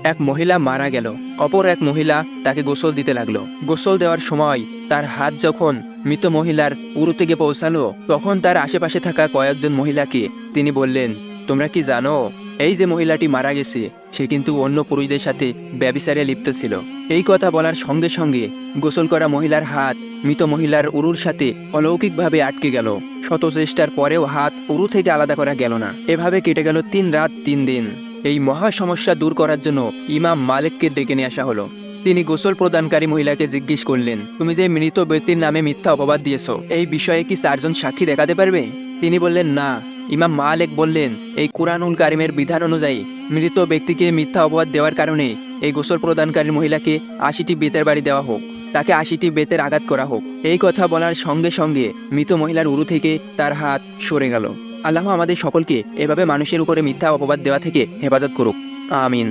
এক মহিলা মারা গেল। অপর এক মহিলা তাকে গোসল দিতে লাগলো। গোসল দেওয়ার সময় তার হাত যখন মৃত মহিলার উরু থেকে পৌঁছালো, তখন তার আশেপাশে থাকা কয়েকজন মহিলাকে তিনি বললেন, তোমরা কি জানো এই যে মহিলাটি মারা গেছে সে কিন্তু অন্য পুরুষদের সাথে ব্যভিচারে লিপ্ত ছিল। এই কথা বলার সঙ্গে সঙ্গে গোসল করা মহিলার হাত মৃত মহিলার উরুর সাথে অলৌকিকভাবে আটকে গেল। শত চেষ্টার পরেও হাত উরু থেকে আলাদা করা গেল না। এভাবে কেটে গেল 3 রাত 3 দিন। এই মহা সমস্যা দূর করার জন্য ইমাম মালিককে ডেকে নিয়ে আসা হলো। তিনি গোসল প্রদানকারী মহিলাকে জিজ্ঞেস করলেন, তুমি যে মৃত ব্যক্তির নামে মিথ্যা অপবাদ দিয়েছো, এই বিষয়ে কি 4 জন সাক্ষী দেখাতে পারবে? তিনি বললেন, না। ইমাম মালিক বললেন, এই কুরআনুল কারিমের বিধান অনুযায়ী মৃত ব্যক্তিকে মিথ্যা অপবাদ দেওয়ার কারণে এই গোসল প্রদানকারী মহিলাকে 80টি বেতের বাড়ি দেওয়া হোক, তাকে 80টি বেতের আঘাত করা হোক। এই কথা বলার সঙ্গে সঙ্গে মৃত মহিলার উরু থেকে তার হাত সরে গেল। আল্লাহ আমাদের সকলকে এভাবে মানুষের উপরে মিথ্যা অপবাদ দেওয়া থেকে হেফাজত করুক। আমিন।